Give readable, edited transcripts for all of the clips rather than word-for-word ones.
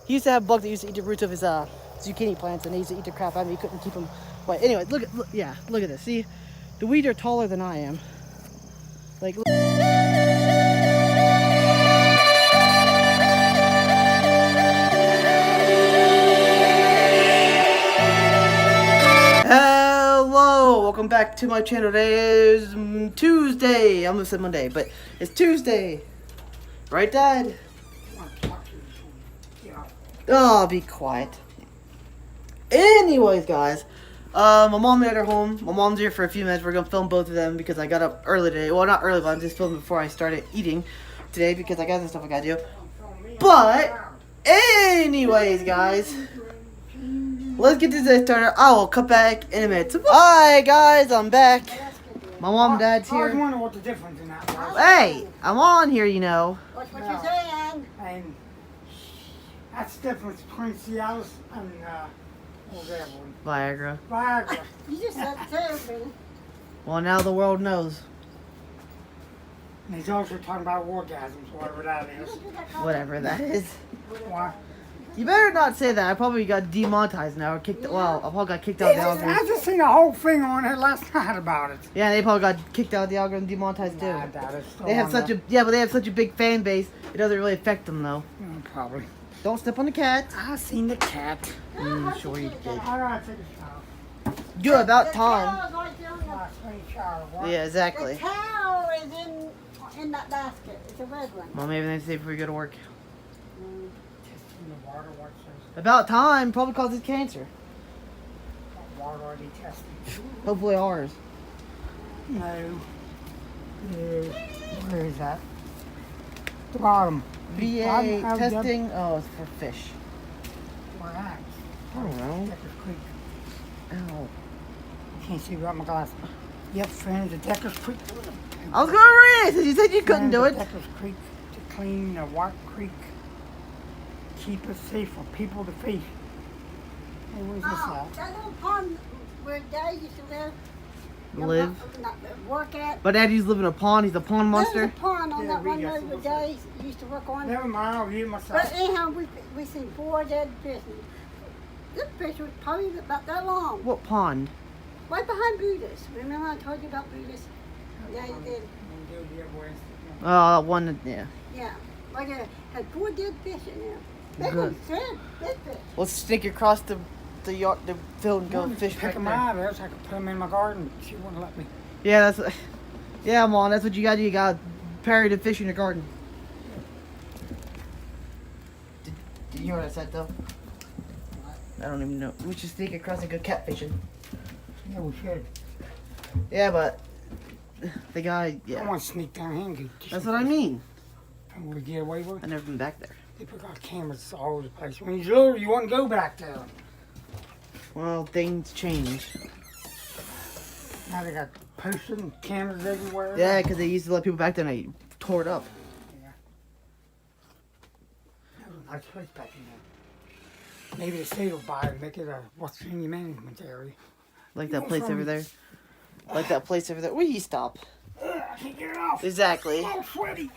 He used to have bugs that used to eat the roots of his zucchini plants, and they used to eat the crap out of him. He couldn't keep them. But anyway, yeah, look at this. See, the weeds are taller than I am. Like. Hello, welcome back to my channel. Today is Tuesday. I almost said Monday, but it's Tuesday. Right, Dad? Oh, be quiet. Anyways, guys, my mom and Dad are home. My mom's here for a few minutes. We're gonna film both of them because I got up early today. Well, not early, but I'm just filming before I started eating today because I got some stuff I gotta do. But, anyways, guys, let's get this started. I will cut back in a minute. Hi, guys, I'm back. My mom and Dad's here. I was wondering what the difference in that was. Hey, I'm on here, you know. What's what you're saying? And that's the difference between Cialis and what was that one? Viagra. Viagra. You just said therapy. Well, now the world knows. And he's also talking about orgasms, whatever that is. Whatever that is. Why? You better not say that. I probably got demonetized now or kicked. Well, I probably got kicked out of the I algorithm. just seen a whole thing on it last night about it. Yeah, they probably got kicked out of the algorithm, demonetized too. Nah, I doubt it's still They have on such there. but they have such a big fan base. It doesn't really affect them though. Probably. Don't step on the cat. I seen the cat. Sure you did. I gotta take a shower. Good, about The time. towel's right there on the- Last night shower. What? Yeah, The exactly. towel is in that basket. It's a red one. Well, maybe they say before you go to work. Testing the water. What says About time. Probably causes cancer. water already tested? Hopefully ours. No. Where is that? The bottom. VA I've testing. Oh, it's for fish. Where at? I don't know. Deckers Creek. Ow. Can't see without my glasses. Yep, friends at Deckers Creek. I was gonna read it. You said you couldn't do it. Deckers Creek to clean the White Creek. Keep it safe for people to fish. Hey, where's this Oh, at? that little pond where Dad used to live. Live. Not work at. But Dad used to live in a pond. He's a pond monster. There's a pond on Yeah, that we one got road some where of Dad used to work on. Never mind, I'll eat myself. But anyhow, we seen 4 dead fish. This fish was probably about that long. What pond? Right behind Buddhist. Remember I told you about Buddhist? Yeah, you did. One. Yeah. Yeah. Right there. Had 4 dead fish in there. They Good. were sad. Dead fish. Let's sneak across the yard, the field, and go fish Pick back them there. out of there so I could put them in my garden. She wouldn't let me. Yeah, that's. Yeah, Mom. That's what you gotta do. You gotta parry the fish in your garden. Did you hear what I said though? I don't even know. We should sneak across and go catfishing. Yeah, we should. Yeah, but the guy. I Yeah. want to sneak down here and get That's what I mean. And we get away with it. I've never been back there. They put our cameras all over the place. When you're little, you wouldn't go back there. Well, things change. Now they got posters and cameras everywhere. Yeah, because they used to let people back there and they tore it up. I place back in there. Maybe the state will buy it and make it a what's senior management area. Like that place over there. Like that place over there. Where you stop? I can't get it off. Exactly. I'm sweaty.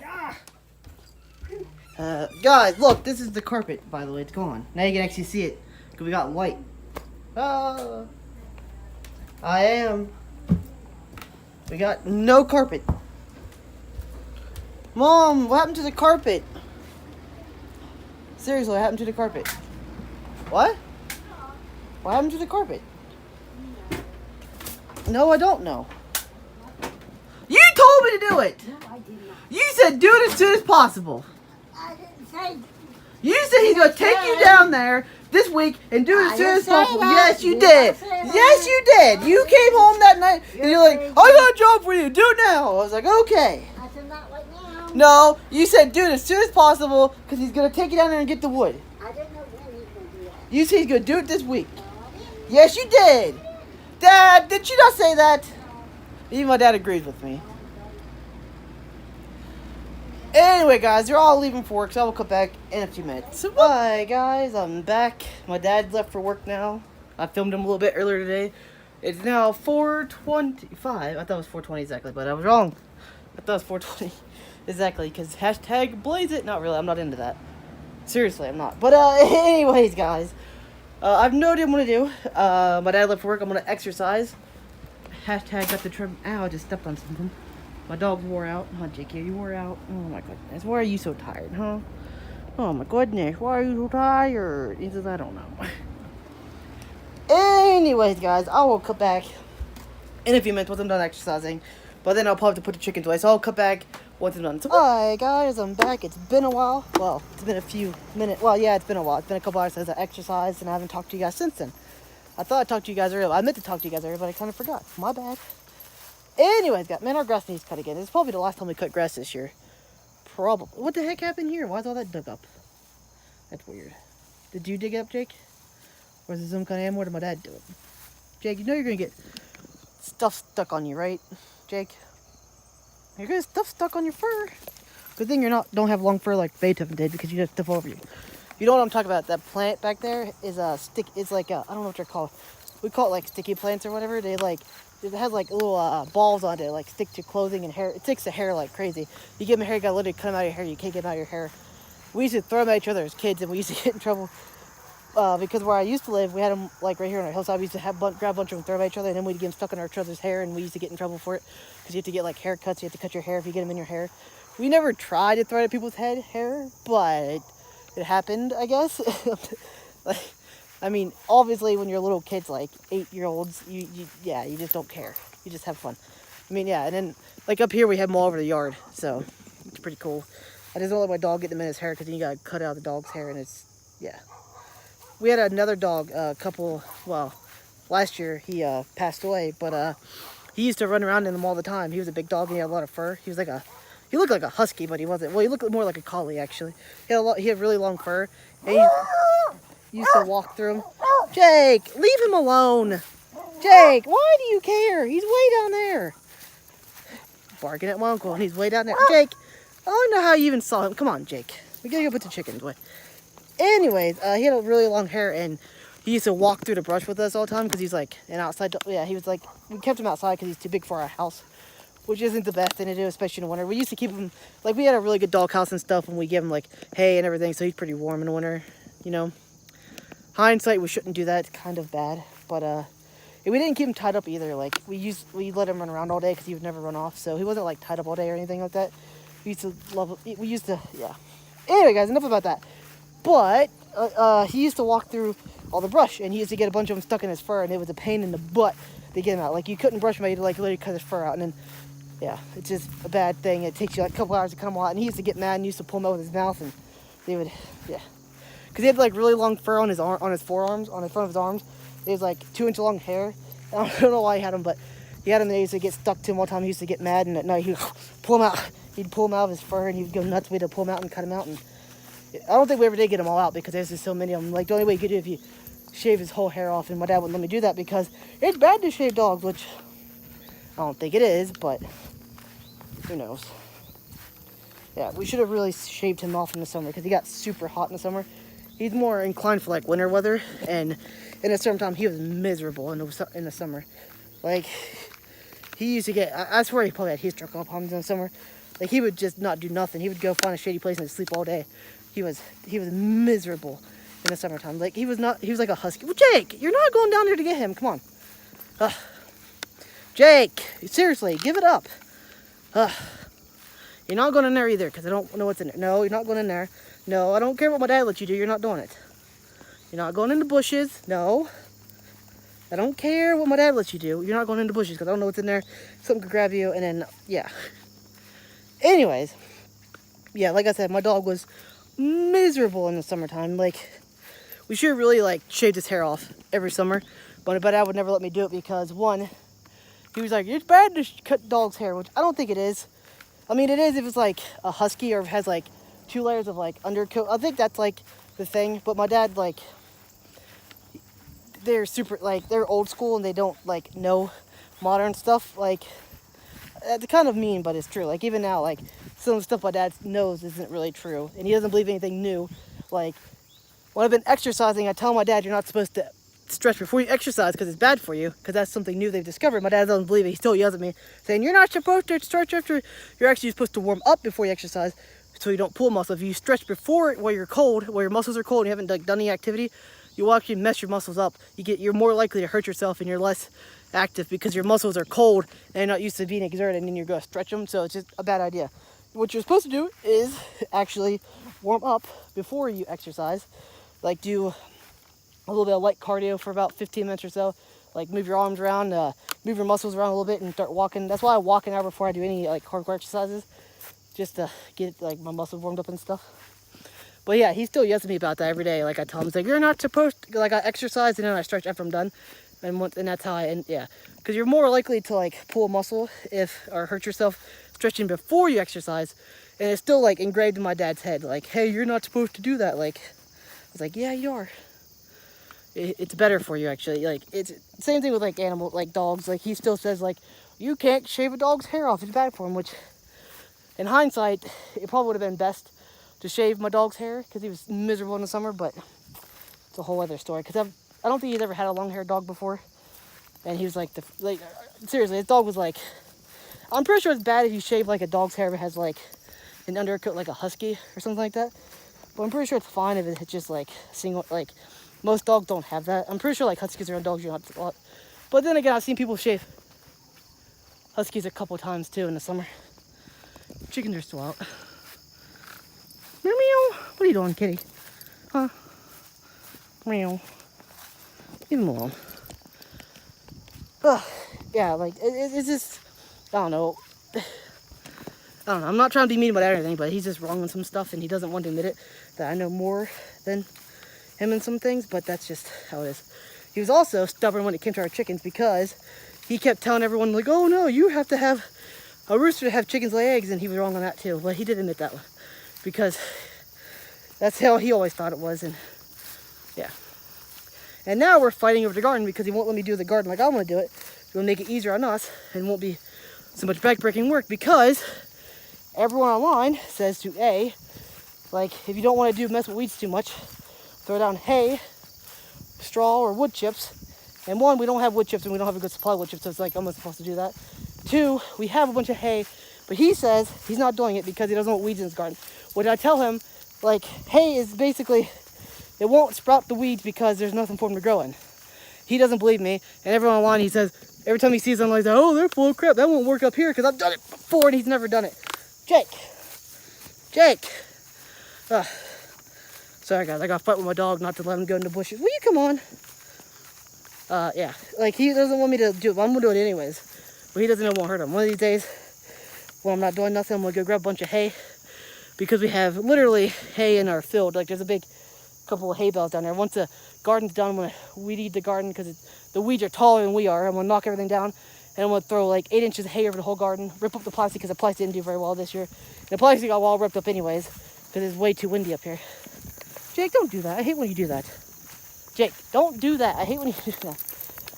Guys, look, this is the carpet, by the way. It's gone. Now you can actually see it. Because we got light. I am. We got no carpet. Mom, what happened to the carpet? Seriously, what happened to the carpet? What? What happened to the carpet? No, I don't know. You told me to do it! No, I did not. You said do it as soon as possible. I didn't say. You said he's gonna take you down there this week and do it as I soon didn't as say possible. that. Yes, you You did. didn't say that. Yes, you did. You came home that night and you're like, crazy. I got a job for you. Do it now. I was like, okay. I said not right now. No, you said do it as soon as possible because he's gonna take you down there and get the wood. I didn't know when he was going to do that. You said he's gonna do it this week. No, I didn't. Yes, you did. Dad, did you not say that? Even my dad agrees with me. Anyway, guys, they're all leaving for work, so I will come back in a few minutes. Bye, guys. I'm back. My dad's left for work now. I filmed him a little bit earlier today. It's now 4:25. I thought it was 4:20 exactly, but I was wrong. I thought it was 4:20 exactly, because hashtag blaze it. Not really. I'm not into that. Seriously, I'm not. But anyways, guys, I've no idea what to do. My dad left for work. I'm gonna exercise. Hashtag got the trim. Ow, I just stepped on something. My dog wore out. Huh, Jakey, you wore out. Oh my goodness, why are you so tired, huh? Oh my goodness, why are you so tired? He says, I don't know. Anyways, guys, I will cut back in a few minutes once I'm done exercising. But then I'll probably have to put the chickens away, so I'll cut back once I'm done. So, hi guys, I'm back. It's been a while. Well, it's been a few minutes. Well, yeah, it's been a while. It's been a couple hours since I exercised, and I haven't talked to you guys since then. I thought I talked to you guys earlier. I meant to talk to you guys earlier, but I kind of forgot. My bad. Anyways, man, our grass needs cut again. It's probably the last time we cut grass this year. Probably. What the heck happened here? Why is all that dug up? That's weird. Did you dig it up, Jake? Or is it some kind of animal? Or did my dad do it? Jake, you know you're going to get stuff stuck on you, right? Jake? You're going to get stuff stuck on your fur. Good thing don't have long fur like Beethoven did, because you have stuff over you. You know what I'm talking about? That plant back there is a stick. It's like I don't know what they're called. We call it like sticky plants or whatever. They like, it has like little balls on it, like stick to clothing and hair. It sticks to hair like crazy. You give them hair, you gotta literally cut them out of your hair. You can't get them out of your hair. We used to throw them at each other as kids, and we used to get in trouble because where I used to live, we had them like right here on our hillside. We used to grab a bunch of them, throw them at each other, and then we'd get them stuck in our brother's hair, and we used to get in trouble for it because you have to get like haircuts. You have to cut your hair if you get them in your hair. We never tried to throw it at people's hair, but it happened, I guess. Like, I mean, obviously, when you're little kids, like 8-year-olds, you just don't care. You just have fun. I mean, yeah, and then, like, up here, we have them all over the yard, so it's pretty cool. I just don't let my dog get them in his hair, because then you gotta cut out the dog's hair, and it's, yeah. We had another dog, last year, he passed away, but he used to run around in them all the time. He was a big dog, and he had a lot of fur. He looked like a husky, but he wasn't. Well, he looked more like a collie, actually. He had really long fur, and he used to walk through him. Jake, leave him alone. Jake, why do you care? He's way down there. Barking at my uncle, and he's way down there. Jake, I don't know how you even saw him. Come on, Jake. We gotta go put the chickens away. Anyways, he had a really long hair, and he used to walk through the brush with us all the time because he's like an outside dog. Yeah, he was like, we kept him outside because he's too big for our house, which isn't the best thing to do, especially in the winter. We used to keep him, like, we had a really good dog house and stuff, and we give him, like, hay and everything, so he's pretty warm in the winter, you know. Hindsight, we shouldn't do that. It's kind of bad, but we didn't keep him tied up either. Like, we let him run around all day because he would never run off, so he wasn't, like, tied up all day or anything like that. Yeah. Anyway, guys, enough about that. But he used to walk through all the brush, and he used to get a bunch of them stuck in his fur, and it was a pain in the butt to get him out. Like, you couldn't brush him out, you'd, like, literally cut his fur out, and then, yeah, it's just a bad thing. It takes you, like, a couple hours to cut him out, and he used to get mad and used to pull him out with his mouth, and they would, yeah. Because he had, like, really long fur on his forearms, on the front of his arms. It was, like, 2-inch long hair. I don't know why he had them, but he had them, and he used to get stuck to him all the time. He used to get mad, and at night, he'd pull him out. He'd pull him out of his fur, and he'd go nuts. We'd pull him out and cut him out, and I don't think we ever did get them all out because there's just so many of them. Like, the only way you could do it if you shave his whole hair off, and my dad wouldn't let me do that because it's bad to shave dogs, which I don't think it is, but who knows. Yeah, we should have really shaved him off in the summer because he got super hot in the summer. He's more inclined for, like, winter weather, and in a certain time, he was miserable in the summer. Like, he used to get, I swear he probably had heat stroke problems in the summer. Like, he would just not do nothing. He would go find a shady place and sleep all day. He was miserable in the summertime. Like, he was like a husky. Well, Jake, you're not going down there to get him. Come on. Jake, seriously, give it up. You're not going in there either because I don't know what's in there. No, you're not going in there. No, I don't care what my dad lets you do. You're not doing it. You're not going in the bushes. No. I don't care what my dad lets you do. You're not going in the bushes because I don't know what's in there. Something could grab you, and then, yeah. Anyways, yeah, like I said, my dog was miserable in the summertime. Like, we should have really, like, shaved his hair off every summer, but my dad would never let me do it because, one, he was like, it's bad to cut dog's hair, which I don't think it is. I mean, it is if it's, like, a husky or if it has, like, 2 layers of, like, undercoat. I think that's, like, the thing, but my dad, like, they're super, like, they're old school and they don't, like, know modern stuff. Like, it's kind of mean, but it's true. Like, even now, like, some of the stuff my dad knows isn't really true, and he doesn't believe anything new. Like, when I've been exercising, I tell my dad you're not supposed to stretch before you exercise because it's bad for you, because that's something new they've discovered. My dad doesn't believe it. He still yells at me, saying, you're not supposed to stretch after, you're actually supposed to warm up before you exercise. so you don't pull a muscle. If you stretch before it while you're cold, while your muscles are cold and you haven't like done any activity, you will actually mess your muscles up. You're more likely to hurt yourself and you're less active because your muscles are cold and they're not used to being exerted, and then you're going to stretch them. So it's just a bad idea. What you're supposed to do is actually warm up before you exercise. Like do a little bit of light cardio for about 15 minutes or so. Like move your arms around, move your muscles around a little bit and start walking. That's why I walk an hour before I do any like hardcore exercises, just to get like my muscles warmed up and stuff. But yeah, he still yells at me about that every day. Like I tell him, it's like, you're not supposed to, like I exercise and then I stretch after I'm done. And that's how I end, yeah. Because you're more likely to like pull a muscle or hurt yourself stretching before you exercise. And it's still like engraved in my dad's head. Like, hey, you're not supposed to do that. Like, I was like, yeah, you are. It's better for you actually. Like it's same thing with like animals, like dogs. Like he still says like, you can't shave a dog's hair off, it's bad for him. Which in hindsight, it probably would have been best to shave my dog's hair because he was miserable in the summer. But it's a whole other story. Because I don't think he's ever had a long-haired dog before, and he was like seriously, his dog was like, I'm pretty sure it's bad if you shave like a dog's hair that has like an undercoat like a husky or something like that. But I'm pretty sure it's fine if it's just like single like. Most dogs don't have that. I'm pretty sure like huskies are dogs you don't have to a lot. But then again, I've seen people shave huskies a couple times too in the summer. Chickens are still out. Meow meow. What are you doing, kitty? Huh? Meow. Leave him alone. Ugh. Yeah, like it's just I don't know. I'm not trying to be mean about everything, but he's just wrong on some stuff and he doesn't want to admit it. That I know more than him in some things, but that's just how it is. He was also stubborn when it came to our chickens because he kept telling everyone like, oh no, you have to have a rooster to have chickens lay eggs, and he was wrong on that too. But he did admit that one because that's how he always thought it was. And yeah, and now we're fighting over the garden because he won't let me do the garden like I want to do it. It'll make it easier on us and won't be so much back-breaking work because everyone online says to like if you don't want to mess with weeds too much, throw down hay, straw, or wood chips. And one, we don't have wood chips and we don't have a good supply of wood chips, so it's like I'm not supposed to do that. Two, we have a bunch of hay, but he says he's not doing it because he doesn't want weeds in his garden. Which I tell him, like, hay is basically, it won't sprout the weeds because there's nothing for him to grow in. He doesn't believe me, and everyone online, he says, every time he sees them, he's like, oh, they're full of crap, that won't work up here because I've done it before and he's never done it. Jake. Sorry guys, I got to fight with my dog not to let him go in the bushes. Will you come on? Yeah, like he doesn't want me to do it, but I'm going to do it anyways. But he doesn't know it won't hurt him. One of these days, when I'm not doing nothing, I'm going to go grab a bunch of hay. Because we have literally hay in our field. Like there's a big couple of hay bales down there. Once the garden's done, I'm going to weed eat the garden because the weeds are taller than we are. I'm going to knock everything down. And I'm going to throw like 8 inches of hay over the whole garden. Rip up the plastic because the plastic didn't do very well this year. And the plastic got all ripped up anyways because it's way too windy up here. Jake, don't do that. I hate when you do that. Jake, don't do that. I hate when you do that.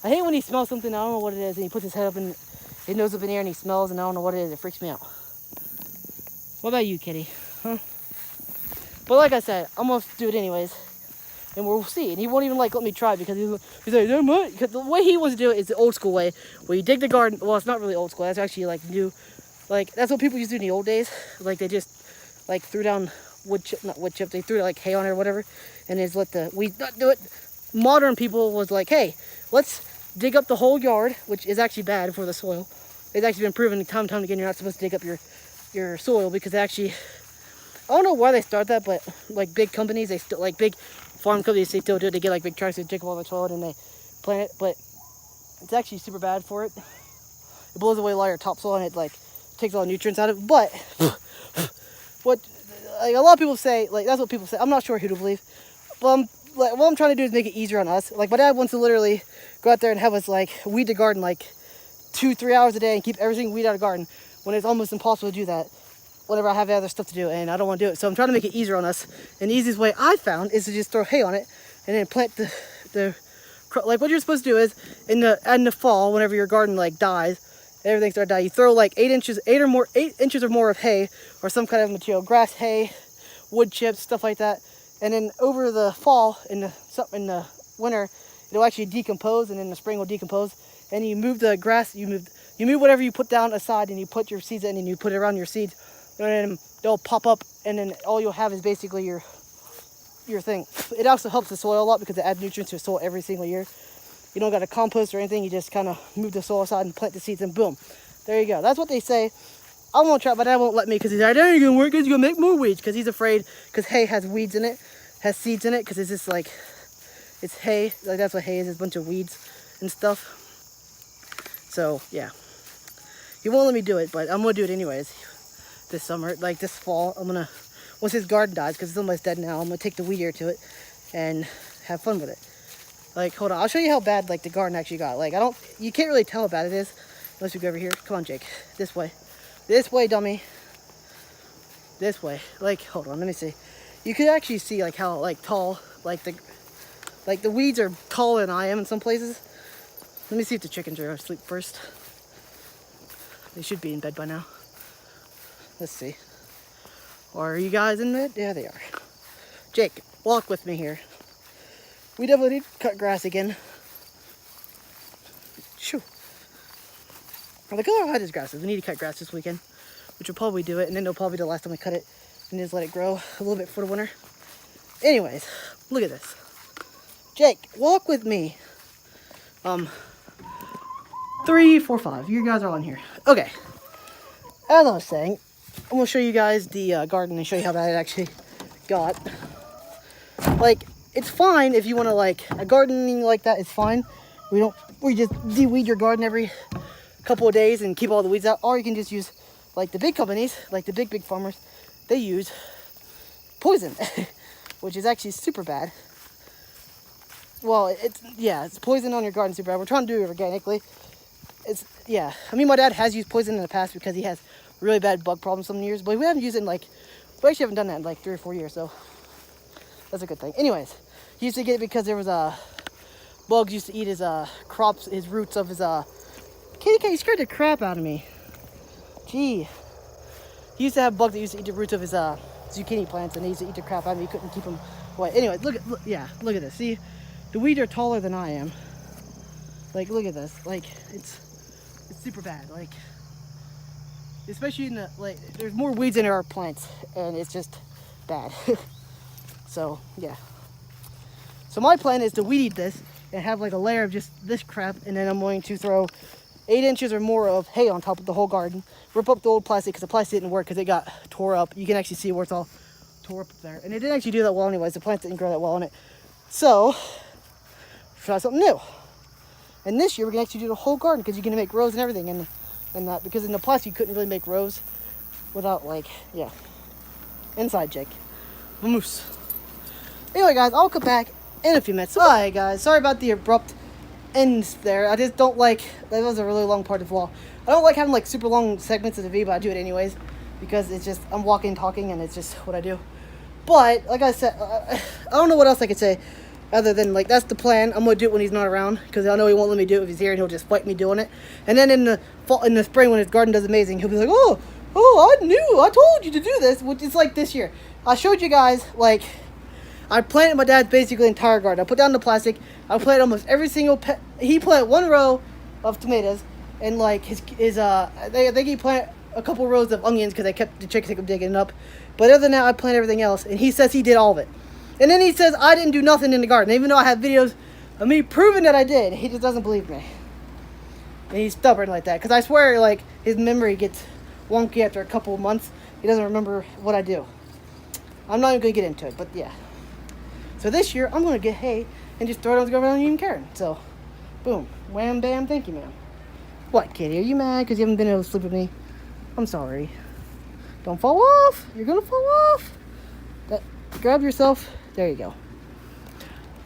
I hate when he smells something, I don't know what it is, and he puts his head up and his nose up in the air and he smells and I don't know what it is. It freaks me out. What about you, kitty? Huh? But like I said, I'm going to do it anyways. And we'll see. And he won't even let me try because he's like, no, what? Because the way he wants to do it is the old school way, where you dig the garden. Well, it's not really old school. That's actually like new. Like, that's what people used to do in the old days. Like, they just like threw down not wood chip, they threw like hay on it or whatever, and they just let the weeds not do it. Modern people was like, hey, let's dig up the whole yard, which is actually bad for the soil. It's actually been proven time and time again you're not supposed to dig up your soil because actually, I don't know why they start that, but like big companies, they still, like big farm companies, they still do it. They get like big trucks to dig up all the soil and they plant it, but it's actually super bad for it. It blows away a lot of your topsoil and it like takes all the nutrients out of it. But what like a lot of people say, like that's what people say. I'm not sure who to believe, but like what I'm trying to do is make it easier on us. Like my dad wants to literally go out there and have us like weed the garden like 2-3 hours a day and keep everything weed out of the garden when it's almost impossible to do that whenever I have other stuff to do and I don't want to do it. So I'm trying to make it easier on us. And the easiest way I found is to just throw hay on it and then plant the like what you're supposed to do is in the fall, whenever your garden like dies, everything starts to die, you throw like 8 inches or more of hay or some kind of material, grass, hay, wood chips, stuff like that. And then over the fall, in the winter, it'll actually decompose, and in the spring will decompose. And you move the grass, you move whatever you put down aside, and you put your seeds in, and you put it around your seeds, and then they'll pop up and then all you'll have is basically your thing. It also helps the soil a lot because it adds nutrients to the soil every single year. You don't got to compost or anything. You just kind of move the soil aside and plant the seeds, and boom, there you go. That's what they say. I won't try, but Dad won't let me because he's like, that ain't gonna work because you're gonna make more weeds. Because he's afraid, because hay has weeds in it, has seeds in it, because it's just like, it's hay. Like that's what hay is, a bunch of weeds and stuff. So yeah, he won't let me do it, but I'm gonna do it anyways. This summer, like this fall, I'm gonna, once his garden dies, because it's almost dead now, I'm gonna take the weed eater to it and have fun with it. Like, hold on, I'll show you how bad like the garden actually got. Like, you can't really tell how bad it is unless you go over here. Come on, Jake, this way. This way, dummy. This way. Like, hold on, let me see. You could actually see like how like tall, like the weeds are taller than I am in some places. Let me see if the chickens are asleep first. They should be in bed by now. Let's see. Or are you guys in bed? Yeah, they are. Jake, walk with me here. We definitely need to cut grass again. Shoo. Like, oh, how does grass? We need to cut grass this weekend, which will probably do it, and then it'll probably be the last time we cut it, and just let it grow a little bit for the winter. Anyways, look at this. Jake, walk with me. 3, 4, 5. You guys are on here. Okay. As I was saying, I'm gonna show you guys the garden and show you how bad it actually got. Like, it's fine if you want to like a gardening like that. It's fine. We just de-weed your garden every couple of days and keep all the weeds out, or you can just use like the big companies, like the big farmers. They use poison, which is actually super bad. Well, it's poison on your garden, super bad. We're trying to do it organically. I mean, my dad has used poison in the past because he has really bad bug problems some years, but we haven't used it in we actually haven't done that in like 3 or 4 years, so that's a good thing. Anyways, he used to get it because there was bugs used to eat his crops, his roots of his Kitty cat, you scared the crap out of me. Gee. He used to have bugs that used to eat the roots of his zucchini plants, and they used to eat the crap out of me. He couldn't keep them away. Anyway, look at this. See, the weeds are taller than I am. Like, look at this. Like, it's super bad. Like, especially in the, like, there's more weeds in our plants, and it's just bad. So, yeah. So my plan is to weed eat this and have like a layer of just this crap, and then I'm going to throw 8 inches or more of hay on top of the whole garden. Rip up the old plastic because the plastic didn't work because it got tore up. You can actually see where it's all tore up there. And it didn't actually do that well anyways. The plants didn't grow that well in it. So, try something new. And this year we're going to actually do the whole garden because you're going to make rows and everything. And that, because in the plastic you couldn't really make rows without Inside, Jake. Moose. Anyway, guys, I'll come back in a few minutes. Alright, guys. Sorry about the abrupt ends there. I just don't like, that was a really long part of the vlog. I don't like having like super long segments of the video, but I do it anyways because it's just, I'm walking, talking, and it's just what I do. But like I said, I don't know what else I could say other than like that's the plan. I'm gonna do it when he's not around because I know he won't let me do it if he's here, and he'll just fight me doing it. And then in the fall, in the spring when his garden does amazing, he'll be like, oh, I told you to do this, which is like this year. I showed you guys like I planted my dad's basically entire garden. I put down the plastic. I planted almost every single he planted 1 row of tomatoes, and like his I think he planted a couple rows of onions because the chickens kept digging it up. But other than that, I planted everything else, and he says he did all of it. And then he says I didn't do nothing in the garden, even though I have videos of me proving that I did. He just doesn't believe me, and he's stubborn like that. Because I swear, like his memory gets wonky after a couple of months. He doesn't remember what I do. I'm not even gonna get into it, but yeah. So this year, I'm going to get hay and just throw it on the ground without even caring. So, boom. Wham, bam, thank you, ma'am. What, Kitty? Are you mad because you haven't been able to sleep with me? I'm sorry. Don't fall off. You're going to fall off. Grab yourself. There you go.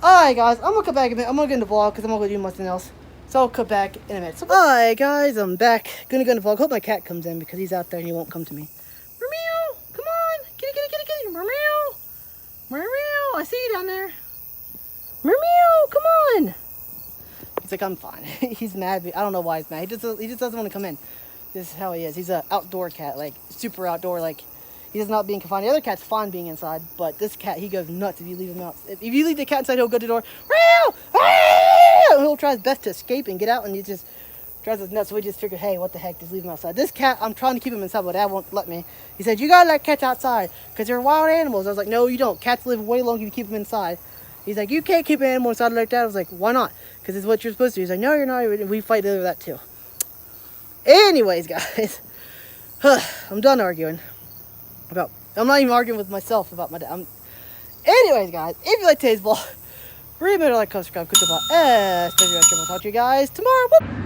Alright, guys. I'm going to come back a minute. I'm going to get in the vlog because I'm going to do something else. So, I'll come back in a minute. So, alright, guys. I'm back. Going to go in the vlog. Hope my cat comes in because he's out there and he won't come to me. Meow. Come on. Kitty, kitty, kitty, kitty. Meow. Meow, I see you down there. Meow, come on. He's like, I'm fine. He's mad at me. I don't know why he's mad. He just doesn't want to come in. This is how he is. He's an outdoor cat, like super outdoor. Like he does not being confined. The other cat's fine being inside, but this cat, he goes nuts if you leave him out. If you leave the cat inside, he'll go to the door. Meow, he'll try his best to escape and get out, and drives us nuts. So we just figured, hey, what the heck, just leave him outside. This cat, I'm trying to keep him inside, but Dad won't let me. He said, you gotta let cats outside because they're wild animals. I was like, no, you don't. Cats live way longer if you keep them inside. He's like, you can't keep an animal inside like that. I was like, why not? Because it's what you're supposed to do. He's like, no, you're not. And we fight over that too. Anyways, guys, I'm done arguing about. I'm not even arguing with myself about my dad. Anyways, guys, if you like today's vlog, remember to like, comment, subscribe, click the bell, and I'll talk to you guys tomorrow.